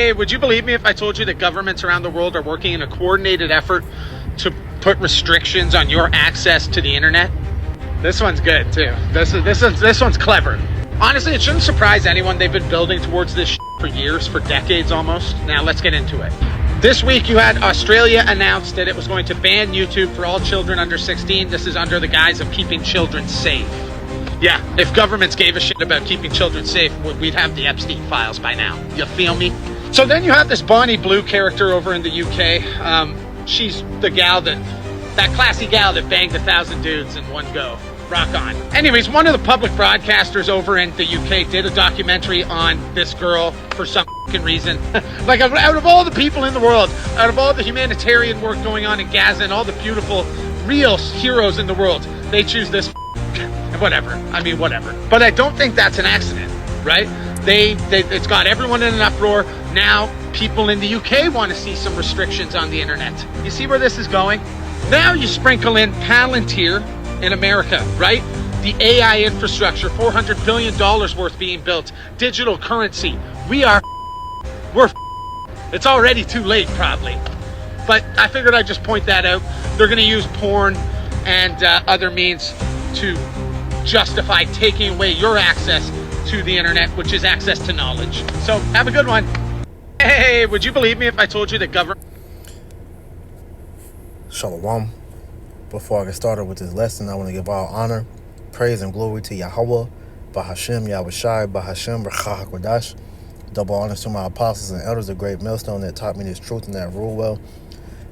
Hey, would you believe me if I told you that governments around the world are working in a coordinated effort to put restrictions on your access to the internet? This one's good too. This one's clever. Honestly, it shouldn't surprise anyone. They've been building towards this for years, for decades almost. Now let's get into it. This week you had Australia announce that it was going to ban YouTube for all children under 16. This is under the guise of keeping children safe. Yeah, if governments gave a shit about keeping children safe, we'd have the Epstein files by now. You feel me? So then you have this Bonnie Blue character over in the UK. She's the gal that classy gal that banged 1,000 dudes in one go. Rock on. Anyways, one of the public broadcasters over in the UK did a documentary on this girl for some fucking reason. Like, out of all the people in the world, out of all the humanitarian work going on in Gaza and all the beautiful, real heroes in the world, they choose this whatever. I mean, whatever. But I don't think that's an accident, right? It's got everyone in an uproar. Now, people in the UK want to see some restrictions on the internet. You see where this is going? Now you sprinkle in Palantir in America, right? The AI infrastructure, $400 billion worth being built, digital currency. We're it's already too late, probably. But I figured I'd just point that out. They're going to use porn and other means to justify taking away your access to the internet, which is access to knowledge. So have a good one. Hey, would you believe me if I told you that government... Shalom. Before I get started with this lesson, I want to give all honor, praise, and glory to Yahweh, Bahashem, Yahushai, Bahashem, B'chah HaKodash. Double honors to my apostles and elders, the great millstone that taught me this truth and that rule well.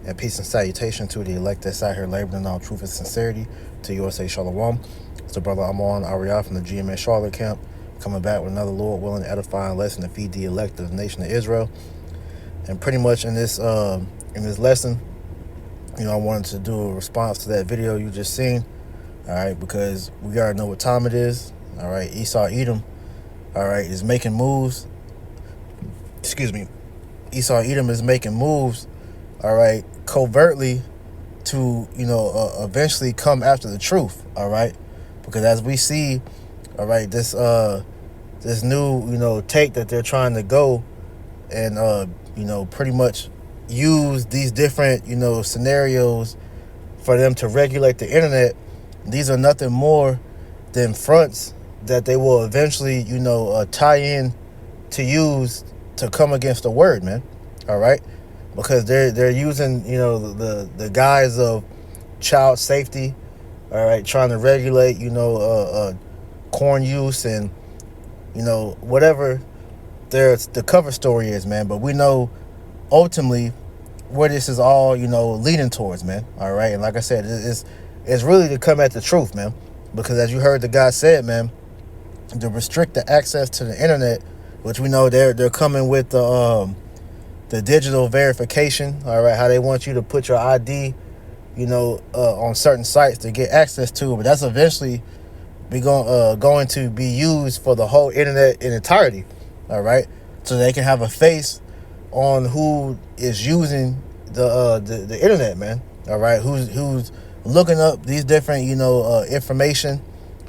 And peace and salutation to the elect that's out here laboring in all truth and sincerity. To USA Shalom. It's the brother Amon Ariah from the GMA Charlotte camp, coming back with another Lord willing edifying lesson to feed the elect of the nation of Israel. And pretty much in this lesson, I wanted to do a response to that video you just seen, all right, because we already know what time it is, all right. Esau Edom, all right, is making moves. Esau Edom is making moves, all right, covertly to, eventually come after the truth, all right, because as we see, all right, this new, take that they're trying to go and, pretty much use these different, scenarios for them to regulate the internet. These are nothing more than fronts that they will eventually, tie in to use to come against the word, man. All right, because they're using, the guise of child safety. All right, trying to regulate, corn use and, whatever the cover story is, man. But we know ultimately where this is all, leading towards, man. All right. And like I said, it's really to come at the truth, man. Because as you heard the guy said, man, to restrict the access to the internet, which we know they're coming with the digital verification. All right. How they want you to put your ID, on certain sites to get access to it. But that's eventually going to be used for the whole internet in entirety. All right. So they can have a face on who is using the internet, man. All right, who's looking up these different information.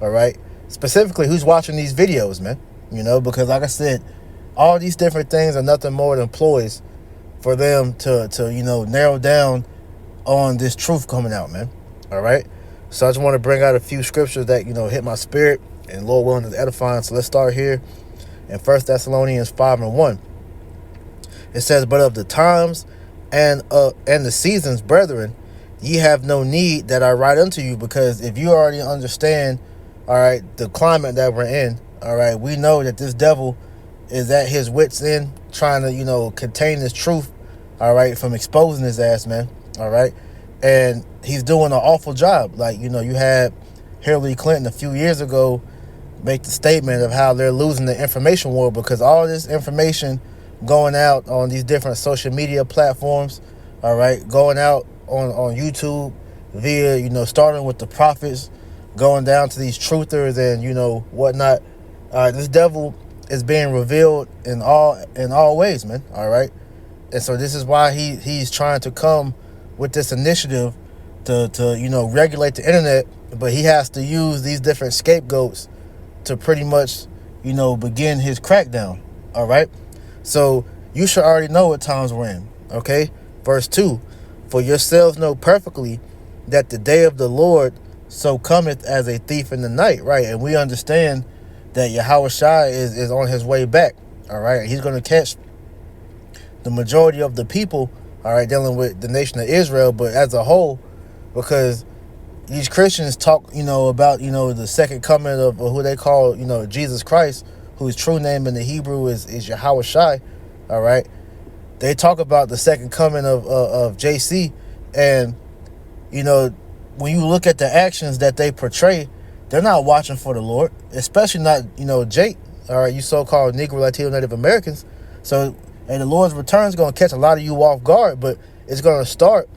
All right, specifically who's watching these videos, man. Because like I said, all these different things are nothing more than ploys for them to narrow down on this truth coming out, man. All right, so I just want to bring out a few scriptures that hit my spirit and Lord willing is edifying. So let's start here in 1 Thessalonians 5:1. It says, "But of the times and the seasons, brethren, ye have no need that I write unto you," because if you already understand, all right, the climate that we're in, all right, we know that this devil is at his wits' end trying to, contain this truth, all right, from exposing his ass, man, all right, and he's doing an awful job. Like, you had Hillary Clinton a few years ago make the statement of how they're losing the information war because all this information going out on these different social media platforms, all right, going out on YouTube via, starting with the prophets, going down to these truthers and, whatnot. This devil is being revealed in all ways, man, all right? And so this is why he's trying to come with this initiative to regulate the internet, but he has to use these different scapegoats to pretty much, begin his crackdown, all right? So you should already know what times we're in. Okay? Verse 2, for yourselves know perfectly that the day of the Lord so cometh as a thief in the night, right? And we understand that Yahweh Shai is on his way back, all right? He's going to catch the majority of the people, all right, dealing with the nation of Israel, but as a whole, because these Christians talk, about, the second coming of who they call, Jesus Christ, whose true name in the Hebrew is Yahweh Shai, all right? They talk about the second coming of JC, and, when you look at the actions that they portray, they're not watching for the Lord, especially not, Jake, all right, you so-called Negro, Latino, Native Americans. So, and the Lord's return is going to catch a lot of you off guard, but it's going to start,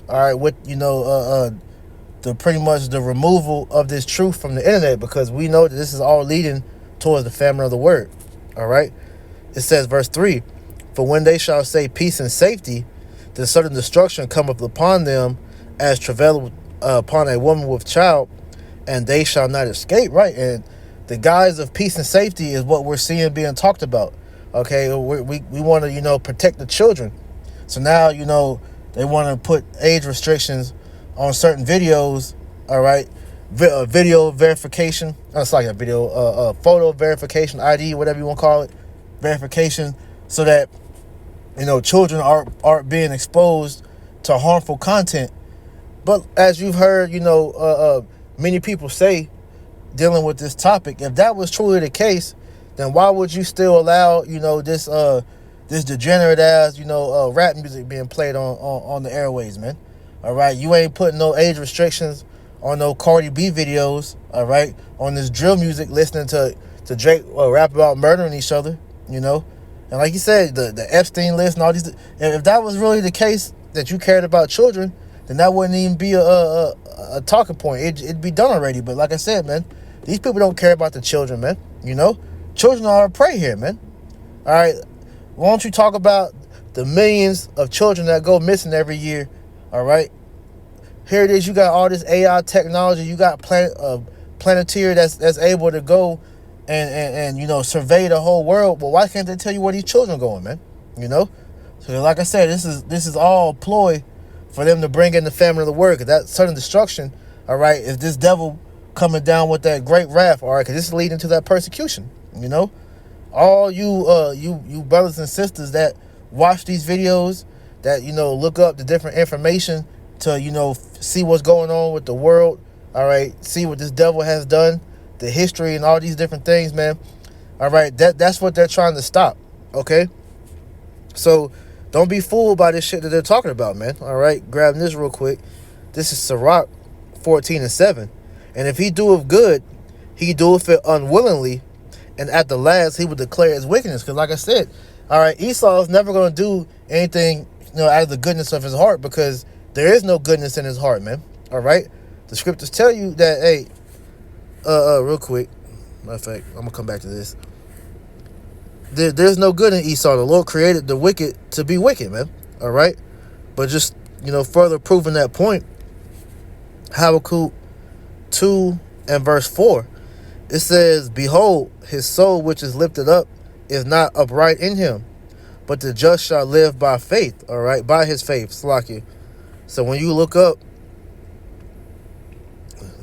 all right, with, the pretty much the removal of this truth from the internet, because we know that this is all leading towards the famine of the word, all right? It says, verse 3, for when they shall say peace and safety, then sudden destruction cometh upon them as travail upon a woman with child, and they shall not escape, right? And the guise of peace and safety is what we're seeing being talked about, okay? We want to, protect the children. So now, they want to put age restrictions on certain videos, all right? Video verification. It's like a video, photo verification, ID, whatever you want to call it, verification, so that, children aren't being exposed to harmful content. But as you've heard, many people say, dealing with this topic, if that was truly the case, then why would you still allow, this degenerate ass, rap music being played on the airways, man? All right, you ain't putting no age restrictions on no Cardi B videos, all right, on this drill music, listening to Drake rap about murdering each other, and like you said, the Epstein list and all these. If that was really the case, that you cared about children, then that wouldn't even be a talking point. It'd be done already. But like I said, man, these people don't care about the children, man. Children are our prey here, man. All right, why don't you talk about the millions of children that go missing every year? All right, here it is. You got all this AI technology. You got Planeteer that's able to go and survey the whole world. Well, why can't they tell you where these children are going, man? So like I said, this is all ploy for them to bring in the famine of the word, because that sudden destruction, all right, is this devil coming down with that great wrath, all right, because this is leading to that persecution. All you brothers and sisters that watch these videos, that look up the different information to see what's going on with the world, all right, see what this devil has done, the history and all these different things, man, all right, that's what they're trying to stop, okay? So don't be fooled by this shit that they're talking about, man, all right? Grab this real quick. This is Sirach 14:7. And if he doeth good, he doeth it unwillingly, and at the last he will declare his wickedness. Because like I said, all right, Esau is never going to do anything out of the goodness of his heart, because there is no goodness in his heart, man. All right, the scriptures tell you that. Hey, real quick, matter of fact, I'm gonna come back to this. There's no good in Esau. The Lord created the wicked to be wicked, man. All right, but just further proving that point, Habakkuk 2 and verse 4, it says, behold, his soul which is lifted up is not upright in him, but the just shall live by faith, all right, by his faith, Slakia. So when you look up,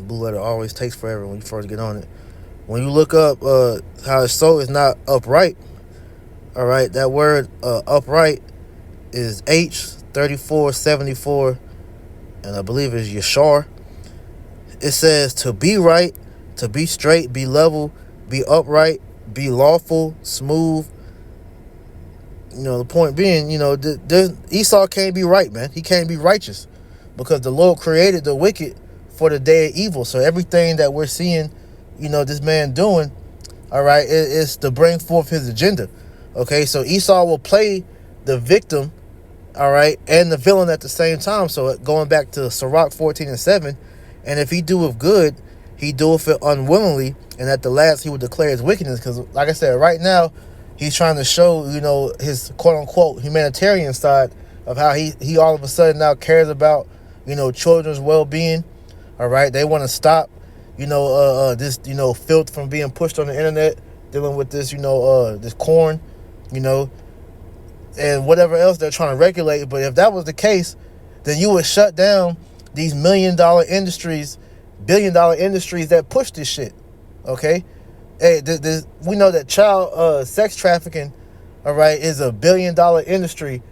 blue letter always takes forever when you first get on it. When you look up how his soul is not upright, all right, that word upright is H3474, and I believe it's Yashar. It says to be right, to be straight, be level, be upright, be lawful, smooth. The point being, Esau can't be right, man. He can't be righteous, because the Lord created the wicked for the day of evil. So everything that we're seeing, this man doing, all right, is to bring forth his agenda. Okay, so Esau will play the victim, all right, and the villain at the same time. So going back to Sirach 14:7, and if he doeth good, he doeth it unwillingly, and at the last he will declare his wickedness. Because like I said, right now he's trying to show, his quote-unquote humanitarian side of how he all of a sudden now cares about, children's well-being. All right, they want to stop, this, filth from being pushed on the internet, dealing with this, this corn, and whatever else they're trying to regulate. But if that was the case, then you would shut down these $1 billion dollar industries that push this shit. Okay, hey, we know that child sex trafficking, all right, is a $1 billion industry,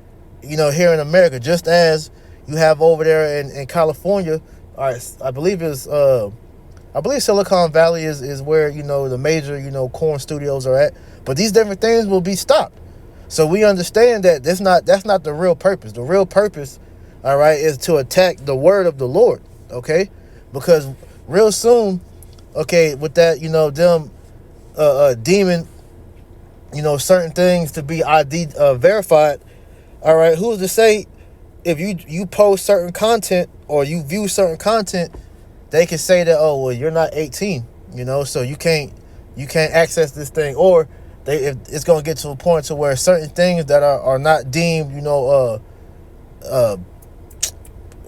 here in America, just as you have over there in California. All right, I believe Silicon Valley is where the major corn studios are at. But these different things will be stopped. So we understand that that's not the real purpose. The real purpose, all right, is to attack the word of the Lord. Okay, because real soon, okay, with that, them deeming, certain things to be ID verified. All right, who's to say if you post certain content or you view certain content, they can say that, oh, well, you're not 18, so you can't access this thing, or if it's gonna get to a point to where certain things that are not deemed,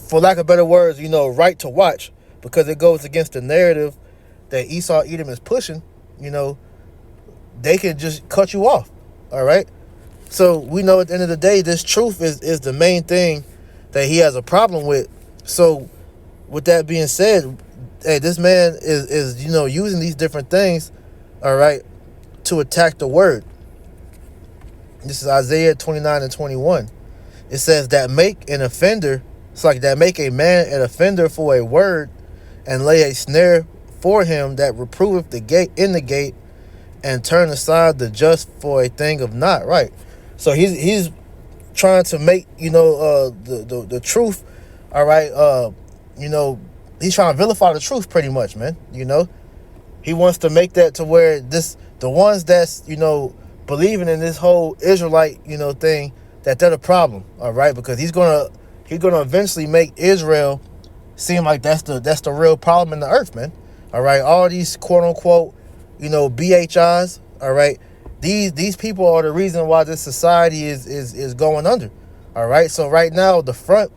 for lack of better words, right to watch, because it goes against the narrative that Esau Edom is pushing, they can just cut you off. All right. So we know at the end of the day, this truth is the main thing that he has a problem with. So with that being said, hey, this man is using these different things, all right, to attack the word. This is Isaiah 29 and 21. It says that make an offender, it's like that make a man an offender for a word, and lay a snare for him that reproveth the gate in the gate, and turn aside the just for a thing of not right. So he's trying to make the truth, all right. He's trying to vilify the truth pretty much, man. He wants to make that to where the ones that's believing in this whole Israelite thing, that they're the problem, all right, because he's gonna eventually make Israel seem like that's the real problem in the earth, man. All right, all these quote unquote BHIs, all right, these people are the reason why this society is going under. All right, so right now the front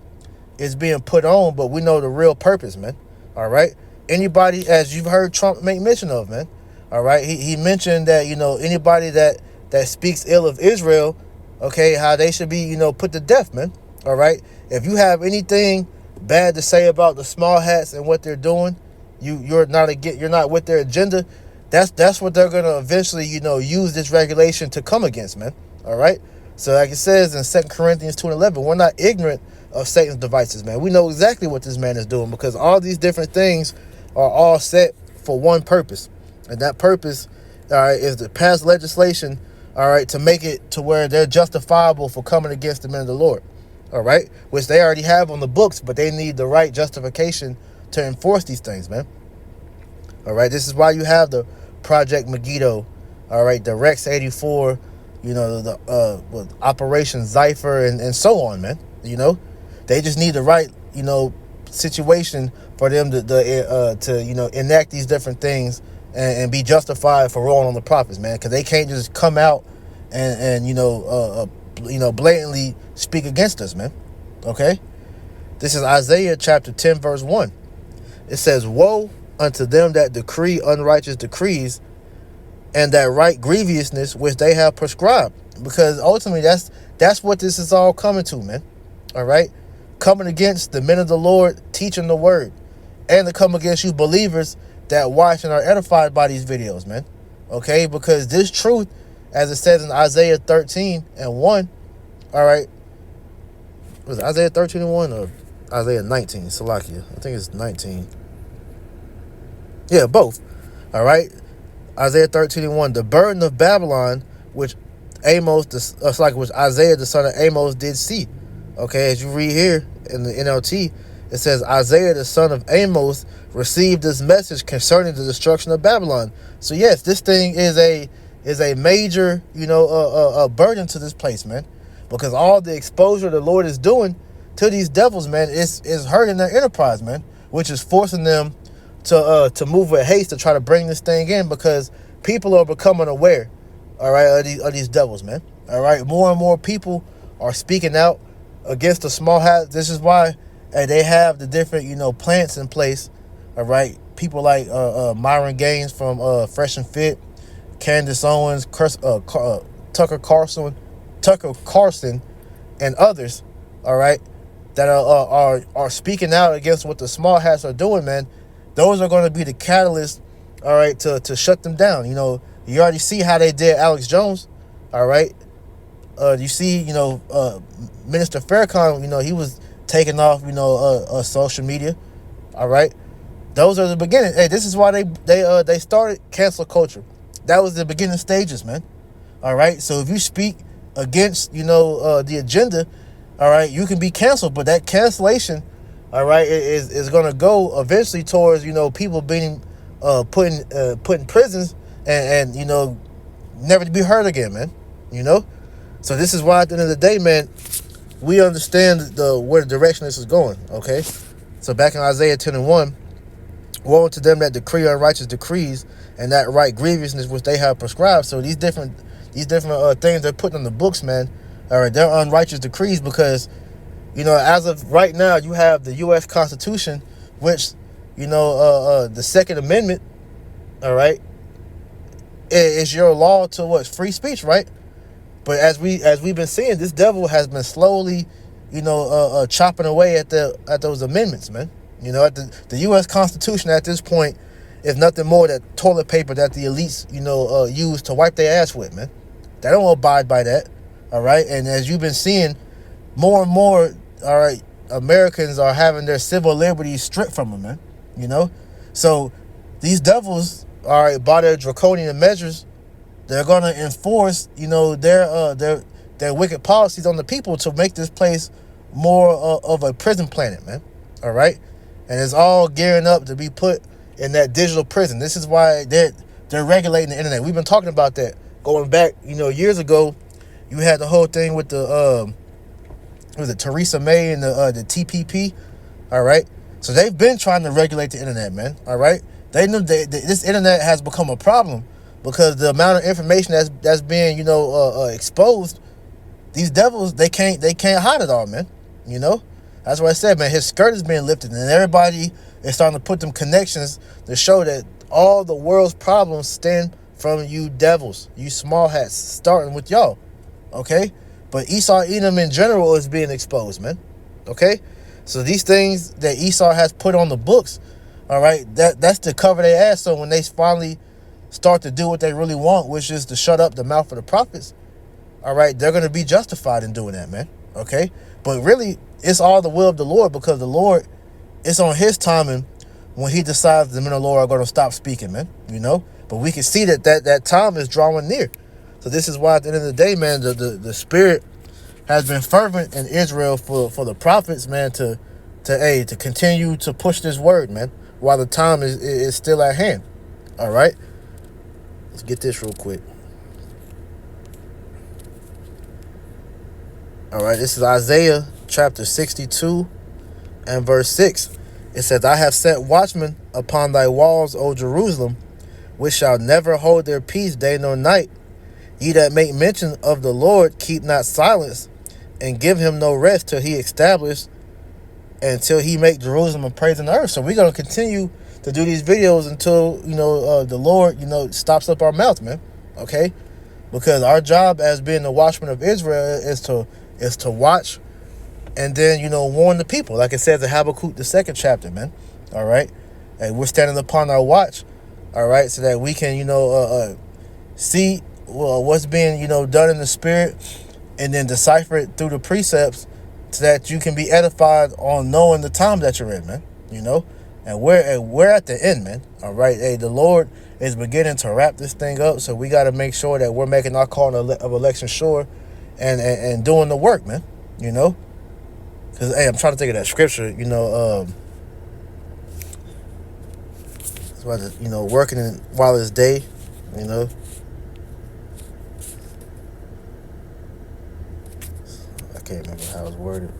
is being put on, but we know the real purpose, man. All right, anybody, as you've heard Trump make mention of, man, all right, he mentioned that anybody that speaks ill of Israel, okay, how they should be put to death, man. All right, if you have anything bad to say about the small hats and what they're doing, you're not with their agenda. That's what they're gonna eventually use this regulation to come against, man. All right, so like it says in 2 Corinthians 2:11, we're not ignorant of Satan's devices, man. We know exactly what this man is doing, because all these different things are all set for one purpose, and that purpose, all right, is to pass legislation, all right, to make it to where they're justifiable for coming against the men of the Lord, all right, which they already have on the books, but they need the right justification to enforce these things, man. All right, this is why you have the Project Megiddo, all right, the Rex 84, the Operation Zypher, and so on, man. They just need the right, situation for them to enact these different things and be justified for rolling on the prophets, man, because they can't just come out and blatantly speak against us, man. Okay, this is Isaiah chapter 10 verse 1. It says, woe unto them that decree unrighteous decrees, and that write grievousness which they have prescribed. Because ultimately that's what this is all coming to, man. All right, coming against the men of the Lord teaching the word, and to come against you believers that watch and are edified by these videos, man. Okay, because this truth, as it says in Isaiah 13 and 1, all right, was it Isaiah 13 and 1 or Isaiah 19? Salakia, I think it's 19. Yeah, both. All right, Isaiah 13 and 1, the burden of Babylon, which which Isaiah the son of Amos did see. Okay, as you read here in the NLT, it says Isaiah the son of Amos received this message concerning the destruction of Babylon. So yes, this thing is a major a burden to this place, man, because all the exposure the Lord is doing to these devils, man, is hurting their enterprise, man, which is forcing them to move with haste to try to bring this thing in, because people are becoming aware, all right, of these devils, man. All right, more and more people are speaking out against the small hats. This is why they have the different plants in place. All right, people like Myron Gaines from Fresh and Fit, Candace Owens, Tucker Carlson, Tucker Carlson and others, all right, that are speaking out against what the small hats are doing, man, those are going to be the catalyst, all right, to shut them down. You know, you already see how they did Alex Jones, all right. You see, Minister Farrakhan, he was taking off, social media, all right. Those are the beginning. Hey, this is why they started cancel culture. That was the beginning stages, man. All right. So if you speak against, the agenda, all right, you can be canceled. But that cancellation, all right, is going to go eventually towards, people being put in prisons and never to be heard again, man. So this is why at the end of the day, man, we understand where the direction this is going. Okay. So back in Isaiah 10:1, woe unto them that decree unrighteous decrees and that write grievousness which they have prescribed. So these different things they're putting in the books, man, all right, they're unrighteous decrees because, as of right now, you have the U.S. Constitution, which, the Second Amendment, all right, is your law to what? Free speech, right? But as we've been seeing, this devil has been slowly, chopping away at those amendments, man. At the U.S. Constitution at this point is nothing more than toilet paper that the elites, use to wipe their ass with, man. They don't abide by that, all right? And as you've been seeing, more and more, all right, Americans are having their civil liberties stripped from them, man, So these devils, all right, by their draconian measures, they're going to enforce, their wicked policies on the people to make this place more of a prison planet, man, all right? And it's all gearing up to be put in that digital prison. This is why they're regulating the internet. We've been talking about that going back, years ago. You had the whole thing with the Theresa May and the TPP, all right? So they've been trying to regulate the internet, man, all right? They knew this internet has become a problem because the amount of information that's being, exposed. These devils, they can't hide it all, man, That's what I said, man. His skirt is being lifted, and everybody is starting to put them connections to show that all the world's problems stem from you devils, you small hats, starting with y'all, okay? But Esau Edom in general is being exposed, man, okay? So these things that Esau has put on the books, all right, that's to cover their ass. So when they finally start to do what they really want, which is to shut up the mouth of the prophets, all right, they're going to be justified in doing that, man, okay? But really, it's all the will of the Lord because the Lord, it's on his timing when he decides the men of the Lord are going to stop speaking, man, But we can see that time is drawing near. So this is why at the end of the day, man, the spirit has been fervent in Israel for the prophets, man, to continue to push this word, man, while the time is still at hand. All right? Let's get this real quick. All right, this is Isaiah chapter 62 and verse 6. It says, I have set watchmen upon thy walls, O Jerusalem, which shall never hold their peace day nor night. Ye that make mention of the Lord, keep not silence, and give him no rest till he establish, until he make Jerusalem a praise in the earth. So we're going to continue to do these videos until, the Lord, stops up our mouth, man. Okay? Because our job as being the watchman of Israel is to watch and then, warn the people. Like it says in Habakkuk, the 2nd chapter, man. All right? And we're standing upon our watch, all right, so that we can, see what's being, done in the spirit and then decipher it through the precepts so that you can be edified on knowing the time that you're in, man, And we're at the end, man, all right? Hey, the Lord is beginning to wrap this thing up, so we got to make sure that we're making our call of election sure and doing the work, man, Because, hey, I'm trying to think of that scripture, it's about, working while it's day, I can't remember how it was worded.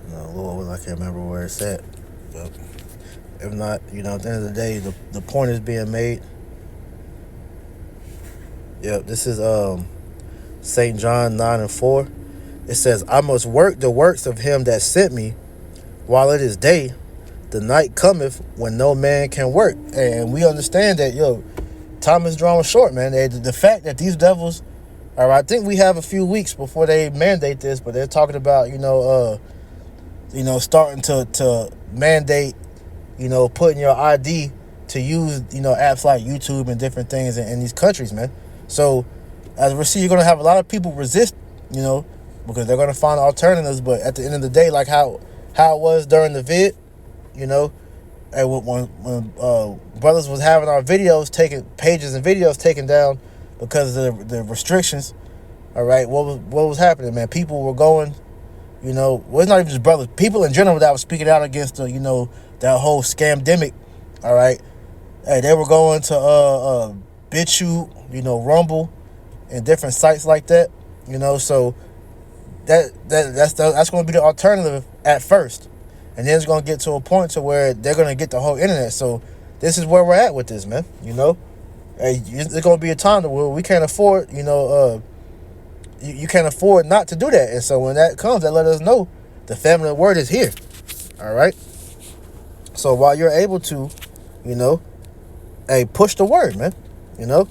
No, Lord, I can't remember where it's at. But if not, at the end of the day, the point is being made. Yep, this is St. John 9:4. It says, I must work the works of him that sent me while it is day. The night cometh when no man can work. And we understand that, time is drawing short, man. The fact that these devils, all right, I think we have a few weeks before they mandate this, but they're talking about, starting to mandate, putting your ID to use, apps like YouTube and different things in these countries, man. So as we see, you're going to have a lot of people resist, because they're going to find alternatives. But at the end of the day, like how it was during the vid, and when brothers was having our videos taken, pages and videos taken down because of the restrictions, all right, what was happening, man? People were going, well, it's not even just brothers, people in general that were speaking out against the, that whole scamdemic, all right. Hey, they were going to BitChute, Rumble, and different sites like that, so that's going to be the alternative at first, and then it's going to get to a point to where they're going to get the whole internet. So this is where we're at with this, man. Hey, it's going to be a time where we can't afford, you can't afford not to do that. And so when that comes, that let us know the family of word is here. All right. So while you're able to, hey, push the word, man. So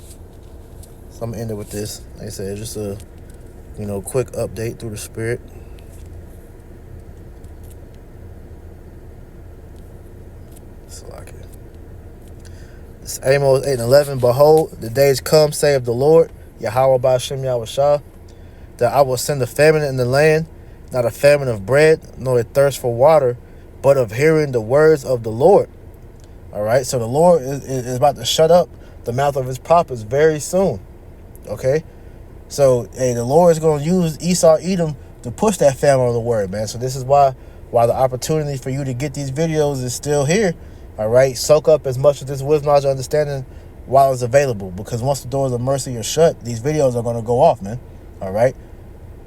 I'm gonna end it with this. Like I said, just a quick update through the spirit. It's Amos 8:11. Behold, the days come, saith the Lord, Yahweh Ba'ashem Yahushua, that I will send a famine in the land, not a famine of bread, nor a thirst for water, but of hearing the words of the Lord. All right, so the Lord is about to shut up the mouth of his prophets very soon. Okay, so hey, the Lord is going to use Esau, Edom to push that famine on the word, man. So this is why the opportunity for you to get these videos is still here. All right, soak up as much of this wisdom, knowledge, and understanding while it's available, because once the doors of mercy are shut, these videos are going to go off, man. All right,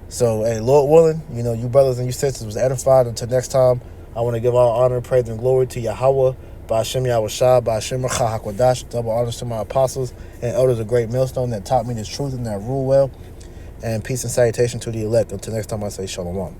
so hey, Lord willing, you brothers and you sisters was edified. Until next time, I want to give all honor, praise, and glory to Yahweh, Ba'ashem Yahushua, Ba'ashem Rachah HaKodash. Double honors to my apostles and elders of Great Millstone that taught me this truth and that rule well. And peace and salutation to the elect. Until next time, I say shalom.